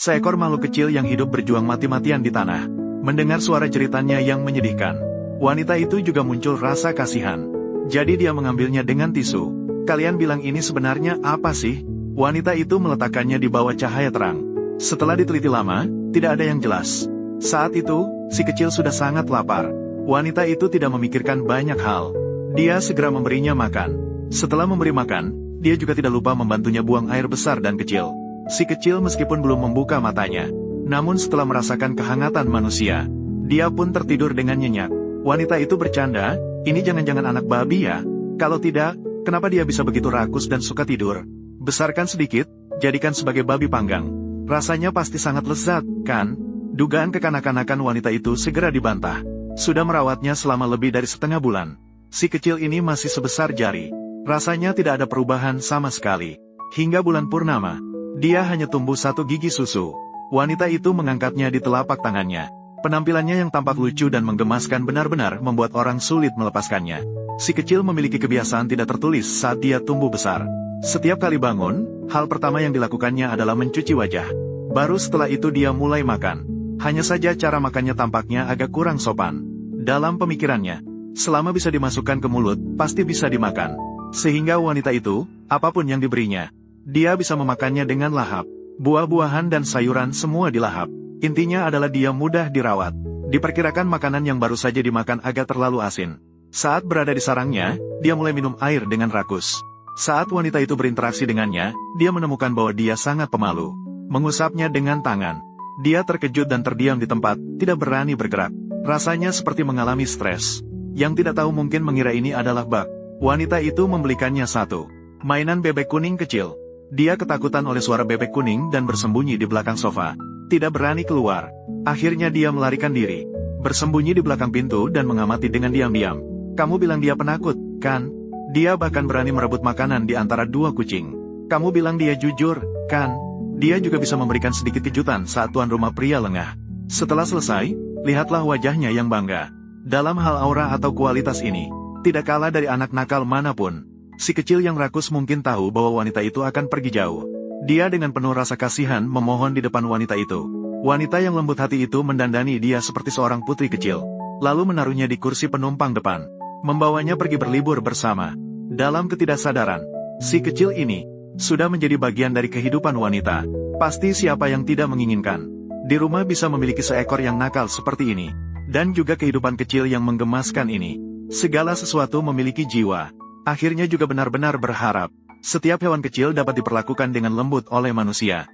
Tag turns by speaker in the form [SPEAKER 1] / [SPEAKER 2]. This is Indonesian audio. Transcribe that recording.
[SPEAKER 1] seekor makhluk kecil yang hidup berjuang mati-matian di tanah. Mendengar suara jeritannya yang menyedihkan, wanita itu juga muncul rasa kasihan. Jadi dia mengambilnya dengan tisu. Kalian bilang ini sebenarnya apa sih? Wanita itu meletakkannya di bawah cahaya terang. Setelah diteliti lama, tidak ada yang jelas. Saat itu, si kecil sudah sangat lapar. Wanita itu tidak memikirkan banyak hal. Dia segera memberinya makan. Setelah memberi makan, dia juga tidak lupa membantunya buang air besar dan kecil. Si kecil meskipun belum membuka matanya, namun setelah merasakan kehangatan manusia, dia pun tertidur dengan nyenyak. Wanita itu bercanda, ini jangan-jangan anak babi ya? Kalau tidak, kenapa dia bisa begitu rakus dan suka tidur? Besarkan sedikit, jadikan sebagai babi panggang. Rasanya pasti sangat lezat, kan? Dugaan kekanak-kanakan wanita itu segera dibantah. Sudah merawatnya selama lebih dari setengah bulan. Si kecil ini masih sebesar jari. Rasanya tidak ada perubahan sama sekali. Hingga bulan purnama, dia hanya tumbuh satu gigi susu. Wanita itu mengangkatnya di telapak tangannya. Penampilannya yang tampak lucu dan menggemaskan benar-benar membuat orang sulit melepaskannya. Si kecil memiliki kebiasaan tidak tertulis saat dia tumbuh besar. Setiap kali bangun, hal pertama yang dilakukannya adalah mencuci wajah. Baru setelah itu dia mulai makan. Hanya saja cara makannya tampaknya agak kurang sopan. Dalam pemikirannya, selama bisa dimasukkan ke mulut, pasti bisa dimakan. Sehingga wanita itu, apapun yang diberinya, dia bisa memakannya dengan lahap. Buah-buahan dan sayuran semua dilahap. Intinya adalah dia mudah dirawat. Diperkirakan makanan yang baru saja dimakan agak terlalu asin. Saat berada di sarangnya, dia mulai minum air dengan rakus. Saat wanita itu berinteraksi dengannya, dia menemukan bahwa dia sangat pemalu. Mengusapnya dengan tangan. Dia terkejut dan terdiam di tempat, tidak berani bergerak. Rasanya seperti mengalami stres. Yang tidak tahu mungkin mengira ini adalah bug. Wanita itu membelikannya satu mainan bebek kuning kecil. Dia ketakutan oleh suara bebek kuning dan bersembunyi di belakang sofa. Tidak berani keluar. Akhirnya dia melarikan diri. Bersembunyi di belakang pintu dan mengamati dengan diam-diam. Kamu bilang dia penakut, kan? Dia bahkan berani merebut makanan di antara dua kucing. Kamu bilang dia jujur, kan? Dia juga bisa memberikan sedikit kejutan saat tuan rumah pria lengah. Setelah selesai, lihatlah wajahnya yang bangga. Dalam hal aura atau kualitas ini, tidak kalah dari anak nakal manapun. Si kecil yang rakus mungkin tahu bahwa wanita itu akan pergi jauh. Dia dengan penuh rasa kasihan memohon di depan wanita itu. Wanita yang lembut hati itu mendandani dia seperti seorang putri kecil. Lalu menaruhnya di kursi penumpang depan. Membawanya pergi berlibur bersama. Dalam ketidaksadaran, si kecil ini sudah menjadi bagian dari kehidupan wanita. Pasti siapa yang tidak menginginkan di rumah bisa memiliki seekor yang nakal seperti ini. Dan juga kehidupan kecil yang menggemaskan ini. Segala sesuatu memiliki jiwa. Akhirnya juga benar-benar berharap setiap hewan kecil dapat diperlakukan dengan lembut oleh manusia.